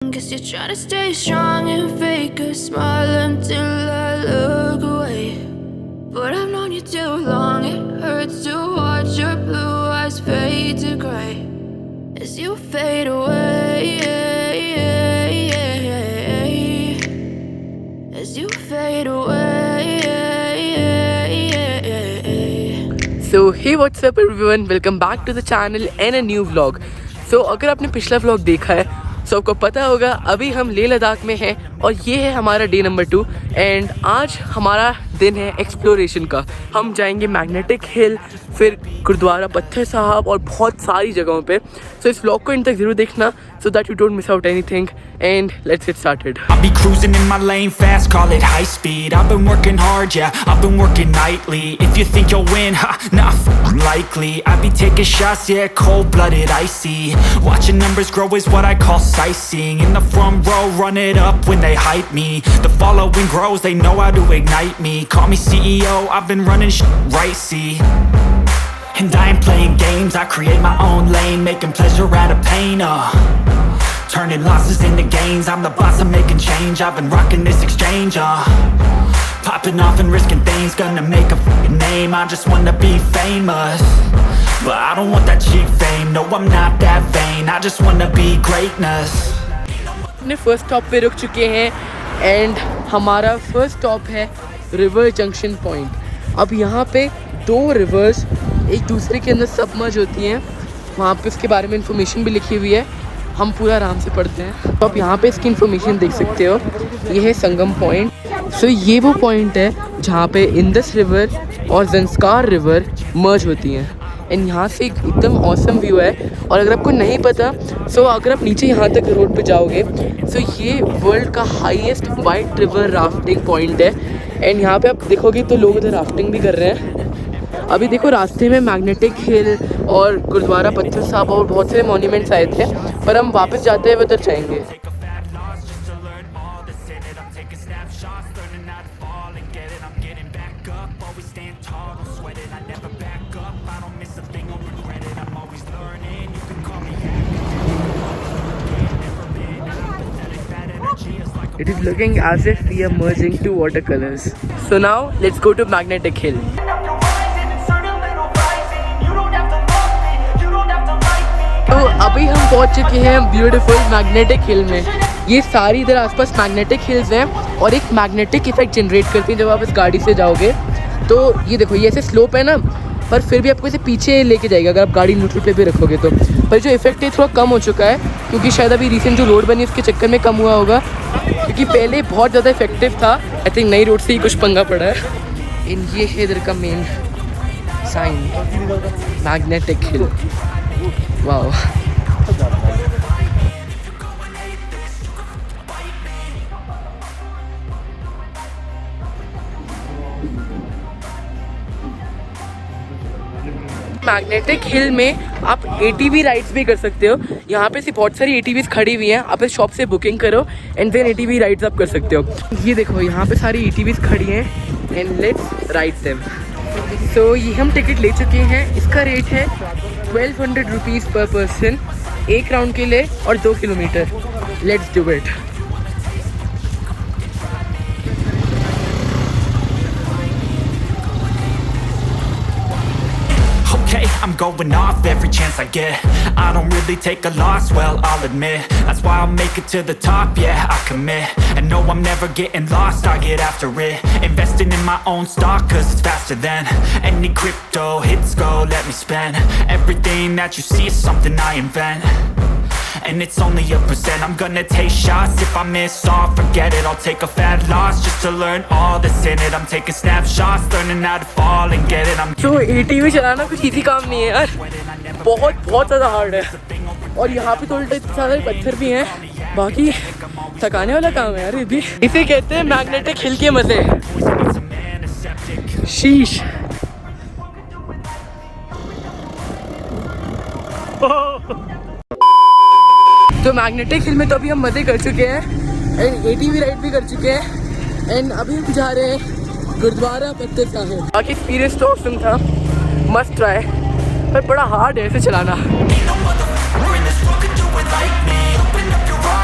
Guess you're trying to stay strong and fake a smile until I look away. But I've known you too long, it hurts to watch your blue eyes fade to gray as you fade away, as you fade away. So hey, what's up everyone, welcome back to the channel and a new vlog. So अगर आपने पिछला vlog देखा है तो आपको पता होगा अभी हम लेह लद्दाख में हैं और ये है हमारा डे नंबर 2 एंड आज हमारा दिन है एक्सप्लोरेशन का। हम जाएंगे मैग्नेटिक हिल, फिर गुरुद्वारा पत्थर साहब और बहुत सारी जगहों पे। सो इस व्लॉग को इन तक ज़रूर देखना so that you don't miss out anything, and let's get started. I'll be cruising in my lane fast, call it high speed. I've been working hard, yeah, I've been working nightly. If you think you'll win, ha, not likely. I be taking shots, yeah, cold-blooded, icy. Watching numbers grow is what I call sightseeing. In the front row, run it up when they hype me. The following grows, they know how to ignite me. Call me CEO, I've been running right, see. And I ain't playing games, I create my own lane, making pleasure out of pain, turning losses into gains, I'm the boss, I'm making change, I've been rocking this exchange, popping off and risking things, gonna make a f***ing name, I just wanna be famous, but I don't want that cheap fame, no I'm not that vain, I just wanna be greatness. अपने first stop पे रुक चुके हैं and हमारा first stop है river junction point. अब यहाँ पे दो रिवर्स एक दूसरे के अंदर सबमर्ज होती हैं, वहाँ पे उसके बारे में इंफॉर्मेशन भी लिखी हुई है, हम पूरा आराम से पढ़ते हैं। तो आप यहाँ पे इसकी इन्फॉर्मेशन देख सकते हो, ये है संगम पॉइंट। सो ये वो पॉइंट है जहाँ पे इंदस रिवर और ज़ंस्कार रिवर मर्ज होती हैं एंड यहाँ से एकदम ऑसम व्यू है। और अगर आपको नहीं पता सो अगर आप नीचे यहाँ तक रोड पे जाओगे सो ये वर्ल्ड का highest white river rafting point है एंड यहाँ पे आप देखोगे तो लोग उधर राफ्टिंग भी कर रहे हैं। अभी देखो रास्ते में मैग्नेटिक हिल और गुरुद्वारा पत्थर साहब और बहुत सारे मॉन्यूमेंट्स आए थे, पर हम वापस जाते हुए उधर जाएंगे। It is looking as if we are merging two watercolors. So now let's go to Magnetic Hill. तो अभी हम पहुंच चुके हैं ब्यूटीफुल मैग्नेटिक हिल में। ये सारी इधर आसपास मैग्नेटिक हिल्स हैं और एक मैग्नेटिक इफेक्ट जनरेट करती हैं जब आप इस गाड़ी से जाओगे। तो ये देखो ये ऐसे स्लोप है ना, पर फिर भी आपको इसे पीछे लेके जाएगा अगर आप गाड़ी न्यूट्रल पे भी रखोगे तो। पर जो इफेक्ट है थोड़ा कम हो चुका है क्योंकि शायद अभी रिसेंट जो रोड बनी उसके चक्कर में कम हुआ होगा, क्योंकि पहले बहुत ज़्यादा इफेक्टिव था। आई थिंक नई रोड से ही कुछ पंगा पड़ा है। इन ये है इधर का main sign magnetic hill. Wow, magnetic hill में आप ATV राइड्स भी कर सकते हो। यहाँ पे से बहुत सारी ATVs खड़ी हुई हैं, आप इस शॉप से बुकिंग करो एंड देन ATV राइड्स आप कर सकते हो। ये देखो यहाँ पे सारी ATVs खड़ी हैं एंड लेट्स राइड देम। सो ये हम टिकट ले चुके हैं, इसका रेट है 1200 रुपीज़ पर पर्सन, एक राउंड के लिए और 2 kilometre. Let's do it. Okay, I'm going off every chance I get. I don't really take a loss, well, I'll admit. That's why I'll make it to the top, yeah, I commit. And no, I'm never getting lost, I get after it. Investing in my own stock, cause it's faster than any crypto hits go, let me spend. Everything that you see is something I invent. And it's only a percent, I'm gonna take shots. If I miss all, forget it, I'll take a fat loss just to learn all that's in it. I'm taking snapshots, learning how to fall and get it. I'm तो ATV चलाना कुछ easy काम नहीं है यार, बहुत ज़्यादा hard है। और यहाँ पे तो उल्टे इतने सारे पत्थर भी हैं, बाकी थकाने वाला काम है यार ये भी। इसे कहते हैं मैग्नेटिक हिल के मज़े। शीश। तो मैग्नेटिक हिल में तो अभी हम मज़े कर चुके हैं एंड ATV राइड भी कर चुके हैं एंड अभी हम जा रहे हैं गुरुद्वारा पत्थर साहिब। बाकी एक्सपीरियंस तो औसम था, मस्ट ट्राई, पर बड़ा हार्ड है इसे चलाना।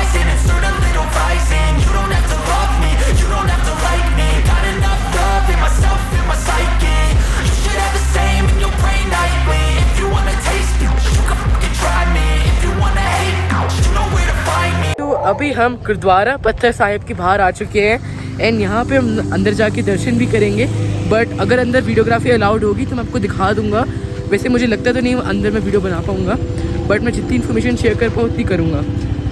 rising, insert a little rising. You don't have to love me, you don't have to like me. Got enough love in myself, in my psyche. You should have the same in your brain nightly. If you wanna taste me, you can fucking try me. If you wanna hate me, you know where to find me. तो अभी हम गुरुद्वारा पत्थर साहिब के बाहर आ चुके हैं and यहाँ पे हम अंदर जाके दर्शन भी करेंगे, बट अगर अंदर वीडियोग्राफी अलाउड होगी तो मैं आपको दिखा दूंगा। वैसे मुझे लगता तो नहीं अंदर मैं वीडियो बना पाऊँगा, बट मैं जितनी इन्फॉर्मेशन शेयर कर पाऊँ उतनी करूँगा।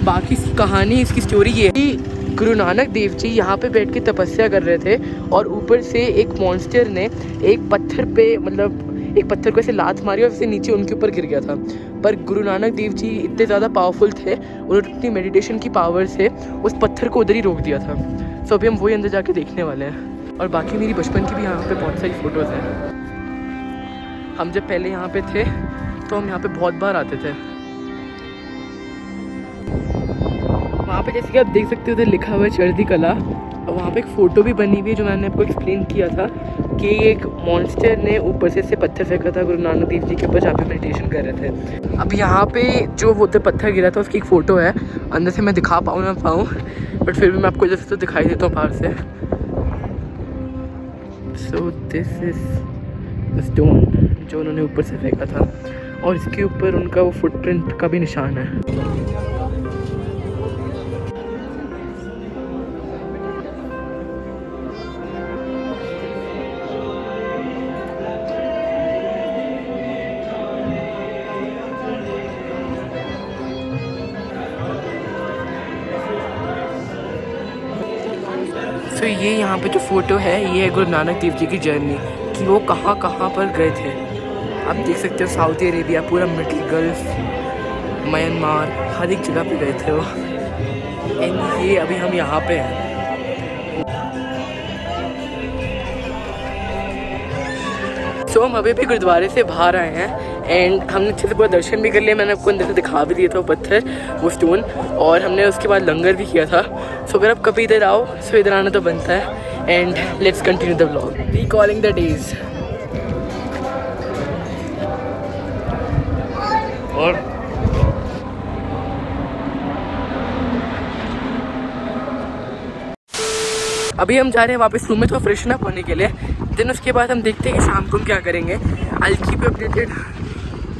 बाकी कहानी इसकी स्टोरी ये है कि गुरु नानक देव जी यहाँ पे बैठ के तपस्या कर रहे थे और ऊपर से एक मॉन्स्टर ने एक पत्थर पे मतलब एक पत्थर को ऐसे लात मारी और फिर नीचे उनके ऊपर गिर गया था। पर गुरु नानक देव जी इतने ज़्यादा पावरफुल थे, उन्होंने अपनी मेडिटेशन की पावर से उस पत्थर को उधर ही रोक दिया था। सो अभी हम वही अंदर जाके देखने वाले हैं। और बाकी मेरी बचपन की भी यहाँ पे बहुत सारी फ़ोटोज़ हैं। हम जब पहले यहाँ पे थे तो हम यहाँ पे बहुत बार आते थे। वहाँ पे जैसे कि आप देख सकते हो उधर लिखा हुआ है चढ़ती कला, और वहाँ पे एक फ़ोटो भी बनी हुई है जो मैंने आपको एक्सप्लेन किया था कि एक मॉन्स्टर ने ऊपर से पत्थर फेंका था गुरु नानक देव जी के ऊपर जहाँ पे मेडिटेशन कर रहे थे। अब यहाँ पे जो वो उधर पत्थर गिरा था उसकी एक फ़ोटो है, अंदर से मैं दिखा पाऊँ ना पाऊँ, बट फिर भी मैं आपको जैसे तो दिखाई देता हूँ बाहर से। So this is the stone जो उन्होंने ऊपर से फेंका था, और इसके ऊपर उनका वो फुटप्रिंट का भी निशान है। तो ये यहाँ पे जो फ़ोटो है ये है गुरु नानक देव जी की जर्नी, कि वो कहाँ कहाँ पर गए थे। आप देख सकते हो सऊदी अरेबिया, पूरा मिडिल गल्फ, म्यांमार, हर एक जगह पे गए थे वो। एंड ये अभी हम यहाँ पे हैं। तो हम अभी भी गुरुद्वारे से बाहर आए हैं एंड हमने अच्छे से पूरा दर्शन भी कर लिया। मैंने आपको अंदर से दिखा भी दिया था वो पत्थर, वो स्टोन, और हमने उसके बाद लंगर भी किया था। सो अगर आप कभी इधर आओ सो इधर आना तो बनता है। And let's continue the vlog, recalling the days. और अभी हम जा रहे हैं वापस रूम में तो फ्रेशन अप होने के लिए। देन उसके बाद हम देखते हैं कि शाम को हम क्या करेंगे। I'll keep you updated.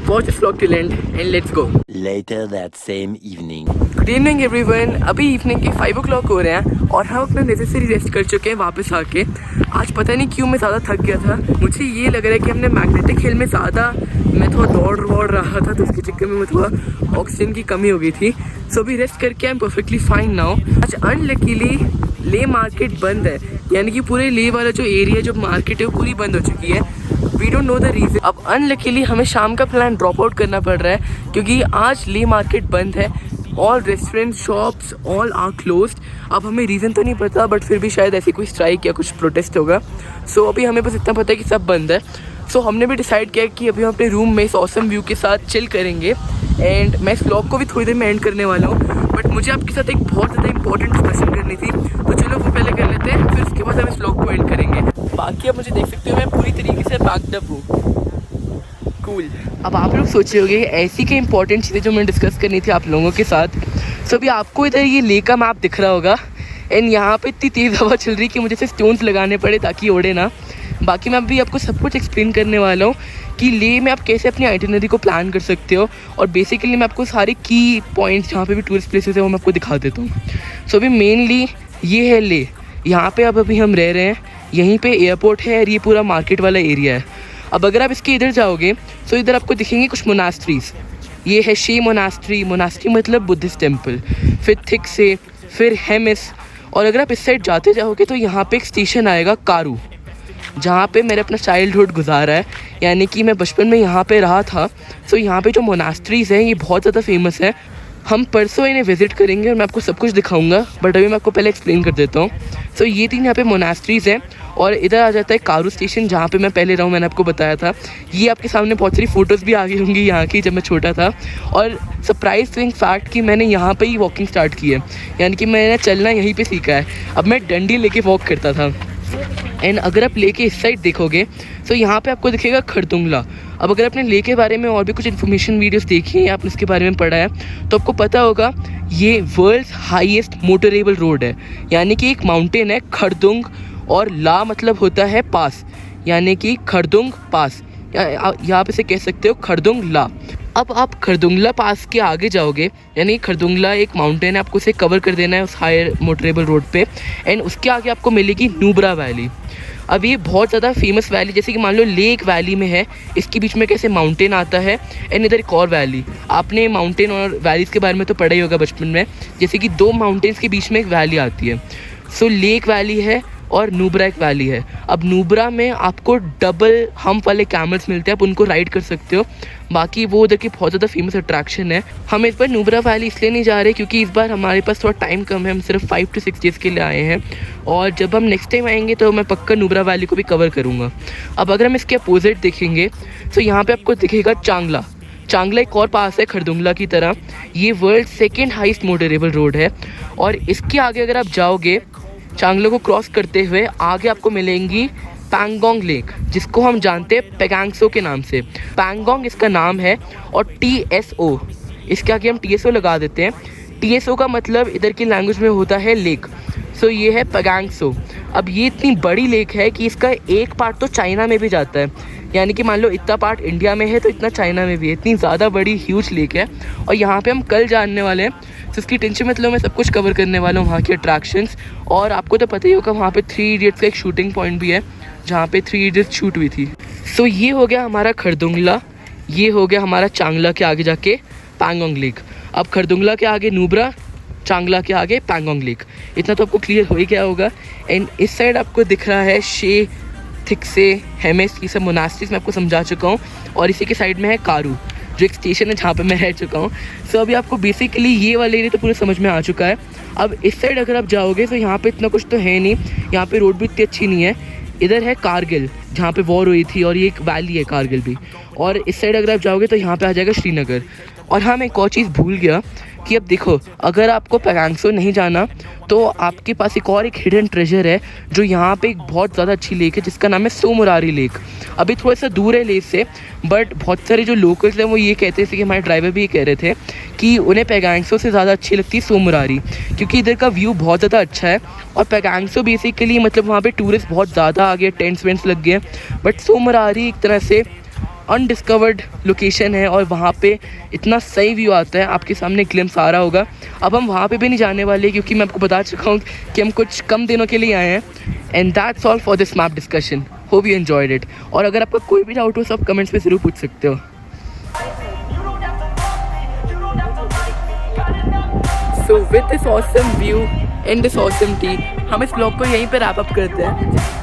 Watch this vlog till end and let's go. Later that same evening. Good evening everyone. अभी इवनिंग के 5 o'clock हो रहे हैं और हम अपना नेसेसरी रेस्ट कर चुके हैं वापस आके। आज पता नहीं क्यों मैं ज़्यादा थक गया था। मुझे ये लग रहा है कि हमने मैग्नेटिक हिल में ज़्यादा मैं थोड़ा दौड़ रहा था, तो उसके चक्कर में थोड़ा ऑक्सीजन की कमी हो गई थी। सो अभी रेस्ट करके I am perfectly fine now. आज अनलकीली ले मार्केट बंद है, यानी कि पूरे ले वाला जो एरिया जो मार्केट है वो पूरी बंद हो चुकी है। We don't know the reason. अब अनलकीली हमें शाम का प्लान ड्रॉप आउट करना पड़ रहा है क्योंकि आज ले मार्केट बंद है। All restaurant shops all are closed. अब हमें रीज़न तो नहीं पता, बट फिर भी शायद ऐसी कोई स्ट्राइक या कुछ प्रोटेस्ट होगा। सो अभी हमें बस इतना पता है कि सब बंद है। सो हमने भी डिसाइड किया कि अभी हम अपने रूम में इस ऑसम व्यू के साथ चिल करेंगे। एंड मैं इस व्लॉग को भी थोड़ी देर में एंड करने वाला हूँ, बट मुझे आपके साथ एक बहुत ज़्यादा इंपॉर्टेंट डिस्कशन करनी थी, तो चलो वो पहले कर लेते हैं, फिर उसके बाद हम इस व्लॉग को एंड करेंगे। बाकी आप मुझे देख सकते हो मैं पूरी तरीके से पैक्ड अप हूँ। कूल। अब आप लोग सोचे होंगे ऐसी क्या इंपॉर्टेंट चीज़ें जो मैं डिस्कस करनी थी आप लोगों के साथ। सो अभी आपको इधर ये ले का मैप दिख रहा होगा एंड यहाँ पे इतनी तेज़ हवा चल रही कि मुझे सिर्फ स्टोन्स लगाने पड़े ताकि उड़े ना। बाकी मैं अभी आपको सब कुछ एक्सप्लेन करने वाला हूँ कि ले में आप कैसे अपनी आइटिनरी को प्लान कर सकते हो, और बेसिकली मैं आपको सारे की पॉइंट्स जहाँ पे भी टूरिस्ट प्लेसेस है वो मैं आपको दिखा देता हूँ। सो अभी मेनली ये है ले, यहाँ पे अब अभी हम रह रहे हैं, यहीं पे एयरपोर्ट है और ये पूरा मार्केट वाला एरिया है। अब अगर आप इसके इधर जाओगे तो इधर आपको दिखेंगे कुछ मोनास्ट्रीज। ये है शी मोनास्ट्री, मोनास्ट्री मतलब बुद्धिस्ट टेम्पल, फिर थिक से, फिर हेमिस, और अगर आप इस साइड जाते जाओगे तो यहाँ पे एक स्टेशन आएगा कारू, जहाँ पे मैंने अपना चाइल्डहुड गुजारा है, यानी कि मैं बचपन में यहाँ पे रहा था। सो यहाँ पे जो मोनास्ट्रीज़ हैं ये बहुत ज़्यादा फेमस है। हम परसों इन्हें विज़िट करेंगे और मैं आपको सब कुछ दिखाऊंगा, बट अभी मैं आपको पहले एक्सप्लेन कर देता हूँ। सो ये 3 यहाँ पे मोनास्ट्रीज़ हैं, और इधर आ जाता है कारू स्टेशन जहाँ पे मैं पहले रहा हूँ, मैंने आपको बताया था। ये आपके सामने बहुत सारी फ़ोटोज़ भी आ गई होंगी यहाँ की जब मैं छोटा था। और सरप्राइजिंग फैक्ट कि मैंने यहाँ पे ही वॉकिंग स्टार्ट की है, यानी कि मैंने चलना यहीं पे सीखा है। अब मैं डंडी लेके वॉक करता था। एंड अगर आप लेक के इस साइड देखोगे तो यहाँ पे आपको दिखेगा खरदुंगला। अब अगर आपने लेक के बारे में और भी कुछ इन्फॉर्मेशन वीडियोस देखी हैं या आपने इसके बारे में पढ़ा है तो आपको पता होगा ये वर्ल्ड्स हाईएस्ट मोटरेबल रोड है, यानी कि एक माउंटेन है खरदुंग, और ला मतलब होता है पास, यानी कि खरदुंग पास, यहाँ पे से कह सकते हो खरदुंग ला। अब आप खरदुंगला पास के आगे जाओगे, यानी खरदुंगला एक माउंटेन है, आपको उसे कवर कर देना है उस हायर मोटरेबल रोड पे, एंड उसके आगे आपको मिलेगी नुब्रा वैली। अब ये बहुत ज़्यादा फेमस वैली, जैसे कि मान लो लेक वैली में है, इसके बीच में कैसे माउंटेन आता है, एंड इधर एक और वैली। आपने माउंटेन और वैलीज़ के बारे में तो पढ़ा ही होगा बचपन में, जैसे कि दो माउंटेन्स के बीच में एक वैली आती है। सो लेक वैली है और नुब्रा एक वैली है। अब नुब्रा में आपको डबल हम्प वाले कैमल्स मिलते हैं, आप उनको राइड कर सकते हो। बाकी वो उधर की बहुत ज़्यादा फेमस अट्रैक्शन है। हम इस बार नुब्रा वैली इसलिए नहीं जा रहे क्योंकि इस बार हमारे पास थोड़ा टाइम कम है, हम सिर्फ 5 to 6 डेज़ के लिए आए हैं, और जब हम नेक्स्ट टाइम आएंगे तो मैं पक्का नुब्रा वैली को भी कवर करूँगा। अब अगर हम इसके अपोजिट देखेंगे तो यहाँ पर आपको दिखेगा चांगला। चांगला एक और पास है खरदुंगला की तरह, ये world second highest motorable road है। और इसके आगे अगर आप जाओगे चांगला को क्रॉस करते हुए आगे आपको मिलेंगी पैंगोंग लेक, जिसको हम जानते हैं पेगांगसो के नाम से। पैंगोंग इसका नाम है, और TSO इसके आगे हम TSO लगा देते हैं। TSO का मतलब इधर की लैंग्वेज में होता है लेक। सो ये है पेगांगसो। अब ये इतनी बड़ी लेक है कि इसका एक पार्ट तो चाइना में भी जाता है, यानी कि मान लो इतना पार्ट इंडिया में है तो इतना चाइना में भी है। इतनी ज़्यादा बड़ी ह्यूज लेक है, और यहाँ पे हम कल जानने वाले हैं, तो इसकी टेंशन मतलब मैं सब कुछ कवर करने वाला हूँ वहाँ की अट्रैक्शंस। और आपको तो पता ही होगा वहाँ पे 3 इडियट्स का एक शूटिंग पॉइंट भी है जहाँ पे 3 इडियट्स शूट हुई थी। सो ये हो गया हमारा खरदुंगला, ये हो गया हमारा चांगला के आगे जाके पैंगोंग लेक। अब खरदुंगला के आगे नुब्रा, चांगला के आगे पैंगोंग लेक, इतना तो आपको क्लियर हो ही गया होगा। एंड इस साइड आपको दिख रहा है शे, थिक्से, हेमेस, ये सब मोनास्ट्रीज मैं आपको समझा चुका हूँ। और इसी के साइड में है कारू, जो एक स्टेशन है जहाँ पे मैं रह चुका हूँ। सो अभी आपको बेसिकली ये वाले एरिया तो पूरा समझ में आ चुका है। अब इस साइड अगर आप जाओगे तो यहाँ पे इतना कुछ तो है नहीं, यहाँ पे रोड भी इतनी अच्छी नहीं है। इधर है कारगिल जहाँ पे वॉर हुई थी, और ये एक वैली है कारगिल भी। और इस साइड अगर आप जाओगे तो यहाँ पे आ जाएगा श्रीनगर। और हाँ, मैं एक और चीज़ भूल गया कि अब देखो, अगर आपको पेगांगसो नहीं जाना तो आपके पास एक और एक हिडन ट्रेजर है, जो यहाँ पे एक बहुत ज़्यादा अच्छी लेक है जिसका नाम है सोमुरारी लेक। अभी थोड़ा सा दूर है लेक से, बट बहुत सारे जो लोकल्स हैं वो ये कहते थे कि हमारे ड्राइवर भी ये कह रहे थे कि उन्हें पेगांगसो से ज़्यादा अच्छी लगती है सोमुरारी, क्योंकि इधर का व्यू बहुत ज़्यादा अच्छा है। और पेगांगसो बेसिकली मतलब वहाँ पे टूरिस्ट बहुत ज़्यादा आ गए, टेंट्स वेंट्स लग गए, बट सोमुरारी एक तरह से अनडिस्कवर्ड लोकेशन है, और वहाँ पे इतना सही व्यू आता है, आपके सामने ग्लिम्स आ रहा होगा। अब हम वहाँ पे भी नहीं जाने वाले क्योंकि मैं आपको बता चुका हूँ कि हम कुछ कम दिनों के लिए आए हैं। And that's all for this map discussion. Hope you enjoyed it. और अगर आपका कोई भी डाउट हो सब कमेंट्स में ज़रूर पूछ सकते हो। So with this awesome view and this awesome T, हम इस ब्लॉग को यहीं पर रैप अप करते हैं।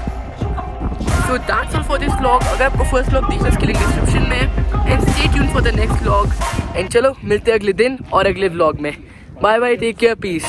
So that's all for this vlog। अगर आपको फर्स्ट व्लॉग देखना इसके लिंक डिस्क्रिप्शन में है, and stay tune for the next vlog. And चलो मिलते हैं अगले दिन और अगले व्लॉग में। Bye bye, take care, piece.